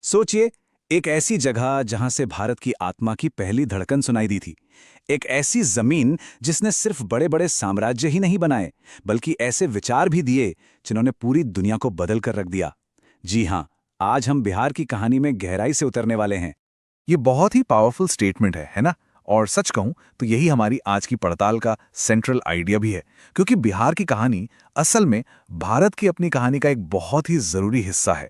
सोचिए, एक ऐसी जगह जहां से भारत की आत्मा की पहली धड़कन सुनाई दी थी। एक ऐसी जमीन जिसने सिर्फ बड़े बड़े साम्राज्य ही नहीं बनाए, बल्कि ऐसे विचार भी दिए जिन्होंने पूरी दुनिया को बदल कर रख दिया। जी हां, आज हम बिहार की कहानी में गहराई से उतरने वाले हैं। ये बहुत ही पावरफुल स्टेटमेंट है ना? और सच कहूं तो यही हमारी आज की पड़ताल का सेंट्रल आइडिया भी है, क्योंकि बिहार की कहानी असल में भारत की अपनी कहानी का एक बहुत ही जरूरी हिस्सा है।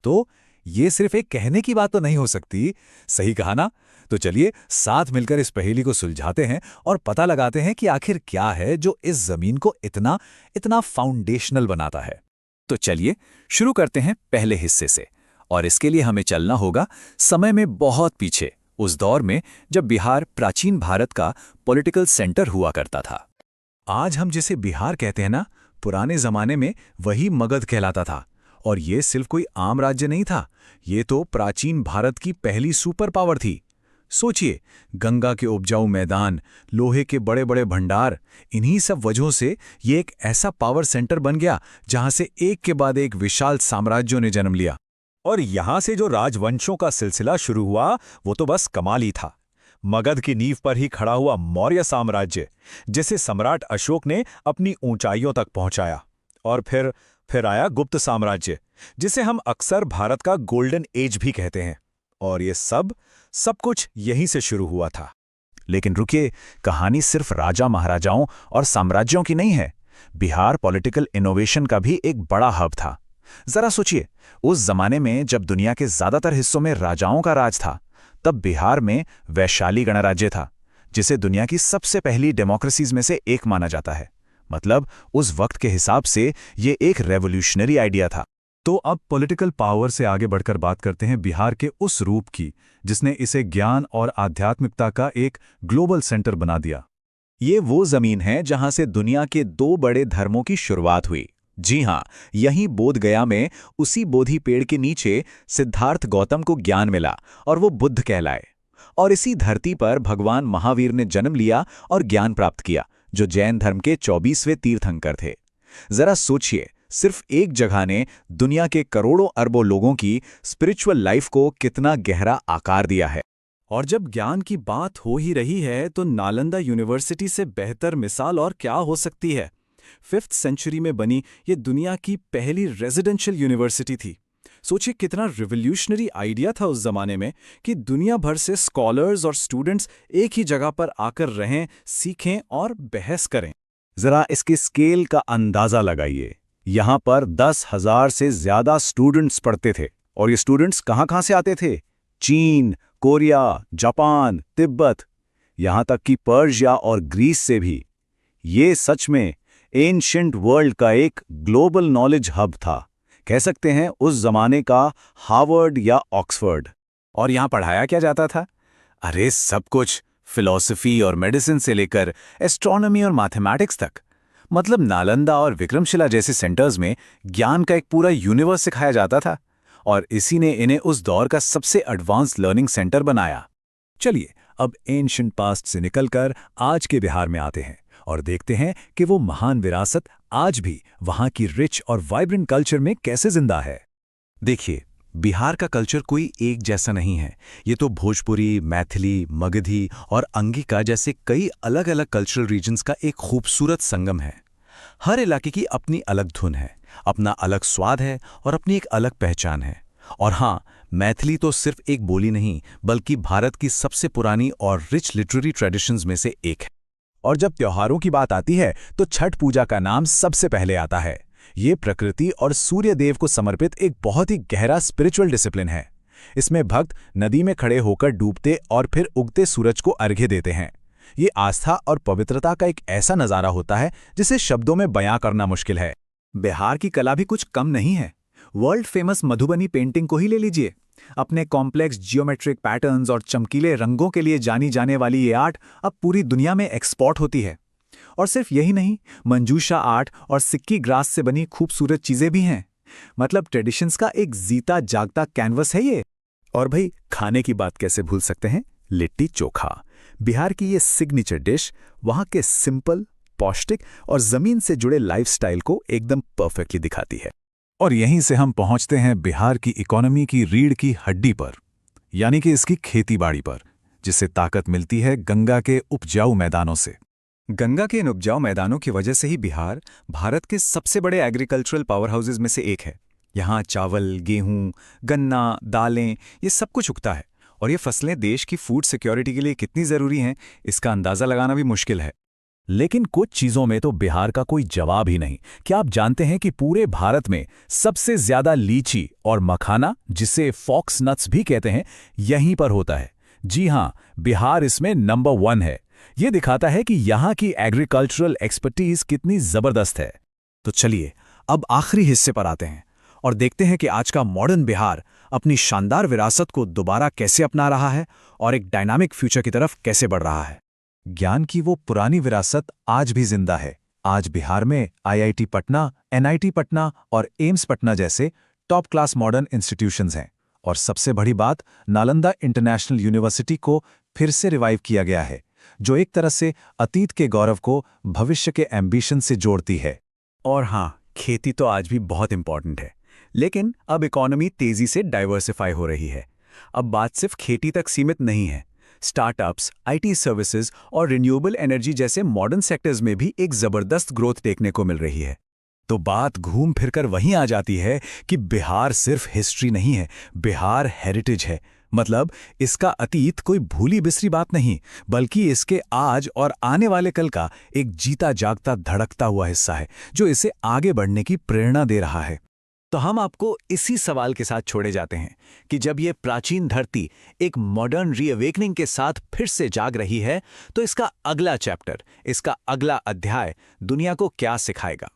तो ये सिर्फ एक कहने की बात तो नहीं हो सकती, सही कहा ना? तो चलिए साथ मिलकर इस पहेली को सुलझाते हैं और पता लगाते हैं कि आखिर क्या है जो इस जमीन को इतना इतना फाउंडेशनल बनाता है। तो चलिए शुरू करते हैं पहले हिस्से से। और इसके लिए हमें चलना होगा समय में बहुत पीछे, उस दौर में जब बिहार प्राचीन भारत का पॉलिटिकल सेंटर हुआ करता था। आज हम जिसे बिहार कहते हैं ना, पुराने जमाने में वही मगध कहलाता था। और ये सिर्फ कोई आम राज्य नहीं था, ये तो प्राचीन भारत की पहली सुपर पावर थी। सोचिए, गंगा के उपजाऊ मैदान, लोहे के बड़े बड़े भंडार, इन्हीं सब वजहों से ये एक ऐसा पावर सेंटर बन गया जहां से एक के बाद एक विशाल साम्राज्यों ने जन्म लिया। और यहां से जो राजवंशों का सिलसिला शुरू हुआ वो तो बस कमाल ही था। मगध की नींव पर ही खड़ा हुआ मौर्य साम्राज्य, जिसे सम्राट अशोक ने अपनी ऊंचाइयों तक पहुंचाया। और फिर आया गुप्त साम्राज्य, जिसे हम अक्सर भारत का गोल्डन एज भी कहते हैं। और ये सब कुछ यहीं से शुरू हुआ था। लेकिन रुकिए, कहानी सिर्फ राजा महाराजाओं और साम्राज्यों की नहीं है। बिहार पॉलिटिकल इनोवेशन का भी एक बड़ा हब था। जरा सोचिए, उस जमाने में जब दुनिया के ज्यादातर हिस्सों में राजाओं का राज था, तब बिहार में वैशाली गणराज्य था, जिसे दुनिया की सबसे पहली डेमोक्रेसीज में से एक माना जाता है। मतलब उस वक्त के हिसाब से ये एक रेवोल्यूशनरी आइडिया था। तो अब पॉलिटिकल पावर से आगे बढ़कर बात करते हैं बिहार के उस रूप की जिसने इसे ज्ञान और आध्यात्मिकता का एक ग्लोबल सेंटर बना दिया। ये वो जमीन है जहां से दुनिया के दो बड़े धर्मों की शुरुआत हुई। जी हां, यहीं बोधगया में उसी बोधि पेड़ के नीचे सिद्धार्थ गौतम को ज्ञान मिला और वो बुद्ध कहलाए। और इसी धरती पर भगवान महावीर ने जन्म लिया और ज्ञान प्राप्त किया, जो जैन धर्म के 24वें तीर्थंकर थे। जरा सोचिए, सिर्फ एक जगह ने दुनिया के करोड़ों अरबों लोगों की स्पिरिचुअल लाइफ को कितना गहरा आकार दिया है। और जब ज्ञान की बात हो ही रही है तो नालंदा यूनिवर्सिटी से बेहतर मिसाल और क्या हो सकती है। 5th सेंचुरी में बनी ये दुनिया की पहली रेजिडेंशियल यूनिवर्सिटी थी। सोचिए कितना रिवोल्यूशनरी आइडिया था उस जमाने में कि दुनिया भर से स्कॉलर्स और स्टूडेंट्स एक ही जगह पर आकर रहें, सीखें और बहस करें। जरा इसके स्केल का अंदाजा लगाइए। यहां पर 10,000 से ज्यादा स्टूडेंट्स पढ़ते थे। और ये स्टूडेंट्स कहां से आते थे? चीन, कोरिया, जापान, तिब्बत, यहां तक कि पर्शिया और ग्रीस से भी। ये सच में एंशिएंट वर्ल्ड का एक ग्लोबल नॉलेज हब था। कह सकते हैं उस जमाने का हार्वर्ड या ऑक्सफोर्ड। और यहां पढ़ाया क्या जाता था? अरे सब कुछ, फिलॉसफी और मेडिसिन से लेकर एस्ट्रोनॉमी और मैथमेटिक्स तक। मतलब नालंदा और विक्रमशिला जैसे सेंटर्स में ज्ञान का एक पूरा यूनिवर्स सिखाया जाता था। और इसी ने इन्हें उस दौर का सबसे एडवांस लर्निंग सेंटर बनाया। चलिए अब एंशिएंट पास्ट से निकलकर आज के बिहार में आते हैं और देखते हैं कि वो महान विरासत आज भी वहां की रिच और वाइब्रेंट कल्चर में कैसे जिंदा है। देखिए, बिहार का कल्चर कोई एक जैसा नहीं है। ये तो भोजपुरी, मैथिली, मगधी और अंगिका जैसे कई अलग अलग कल्चरल रीजन्स का एक खूबसूरत संगम है। हर इलाके की अपनी अलग धुन है, अपना अलग स्वाद है और अपनी एक अलग पहचान है। और हाँ, मैथिली तो सिर्फ एक बोली नहीं, बल्कि भारत की सबसे पुरानी और रिच लिटरेरी ट्रेडिशंस में से एक है। और जब त्योहारों की बात आती है तो छठ पूजा का नाम सबसे पहले आता है। ये प्रकृति और सूर्य देव को समर्पित एक बहुत ही गहरा स्पिरिचुअल डिसिप्लिन है। इसमें भक्त नदी में खड़े होकर डूबते और फिर उगते सूरज को अर्घ्य देते हैं। ये आस्था और पवित्रता का एक ऐसा नज़ारा होता है जिसे शब्दों में बयां करना मुश्किल है। बिहार की कला भी कुछ कम नहीं है। वर्ल्ड फेमस मधुबनी पेंटिंग को ही ले लीजिए। अपने कॉम्प्लेक्स जियोमेट्रिक पैटर्न्स और चमकीले रंगों के लिए जानी जाने वाली ये आर्ट अब पूरी दुनिया में एक्सपोर्ट होती है। और सिर्फ यही नहीं, मंजूषा आर्ट और सिक्की ग्रास से बनी खूबसूरत चीजें भी हैं। मतलब ट्रेडिशंस का एक जीता जागता कैनवस है ये। और भाई, खाने की बात कैसे भूल सकते हैं? लिट्टी चोखा, बिहार की ये सिग्नेचर डिश वहां के सिंपल, पौष्टिक और जमीन से जुड़े लाइफस्टाइल को एकदम परफेक्टली दिखाती है। और यहीं से हम पहुंचते हैं बिहार की इकोनॉमी की रीढ़ की हड्डी पर, यानी कि इसकी खेतीबाड़ी पर, जिससे ताकत मिलती है गंगा के उपजाऊ मैदानों से। गंगा के इन उपजाऊ मैदानों की वजह से ही बिहार भारत के सबसे बड़े एग्रीकल्चरल पावर हाउसेज में से एक है। यहाँ चावल, गेहूं, गन्ना, दालें, ये सब कुछ उगता है और ये फसलें देश की फूड सिक्योरिटी के लिए कितनी ज़रूरी हैं, इसका अंदाज़ा लगाना भी मुश्किल है। लेकिन कुछ चीजों में तो बिहार का कोई जवाब ही नहीं। क्या आप जानते हैं कि पूरे भारत में सबसे ज्यादा लीची और मखाना, जिसे फॉक्स नट्स भी कहते हैं, यहीं पर होता है? जी हां, बिहार इसमें नंबर 1 है। ये दिखाता है कि यहाँ की एग्रीकल्चरल एक्सपर्टीज कितनी जबरदस्त है। तो चलिए अब आखिरी हिस्से पर आते हैं और देखते हैं कि आज का मॉडर्न बिहार अपनी शानदार विरासत को दोबारा कैसे अपना रहा है और एक डायनामिक फ्यूचर की तरफ कैसे बढ़ रहा है। ज्ञान की वो पुरानी विरासत आज भी जिंदा है। आज बिहार में IIT पटना, NIT पटना और एम्स पटना जैसे टॉप क्लास मॉडर्न इंस्टीट्यूशंस हैं। और सबसे बड़ी बात, नालंदा इंटरनेशनल यूनिवर्सिटी को फिर से रिवाइव किया गया है, जो एक तरह से अतीत के गौरव को भविष्य के एम्बिशन से जोड़ती है। और हाँ, खेती तो आज भी बहुत इंपॉर्टेंट है, लेकिन अब इकोनॉमी तेजी से डाइवर्सिफाई हो रही है। अब बात सिर्फ खेती तक सीमित नहीं है। स्टार्टअप्स, IT सर्विसेज और रिन्यूएबल एनर्जी जैसे मॉडर्न सेक्टर्स में भी एक जबरदस्त ग्रोथ देखने को मिल रही है। तो बात घूम फिरकर वहीं आ जाती है कि बिहार सिर्फ हिस्ट्री नहीं है, बिहार हेरिटेज है। मतलब इसका अतीत कोई भूली बिसरी बात नहीं, बल्कि इसके आज और आने वाले कल का एक जीता जागता धड़कता हुआ हिस्सा है, जो इसे आगे बढ़ने की प्रेरणा दे रहा है। तो हम आपको इसी सवाल के साथ छोड़े जाते हैं कि जब ये प्राचीन धरती एक मॉडर्न रीअवेकनिंग के साथ फिर से जाग रही है, तो इसका अगला चैप्टर, इसका अगला अध्याय दुनिया को क्या सिखाएगा।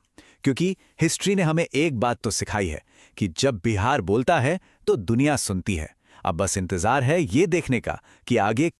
क्योंकि हिस्ट्री ने हमें एक बात तो सिखाई है कि जब बिहार बोलता है तो दुनिया सुनती है। अब बस इंतजार है ये देखने का कि आगे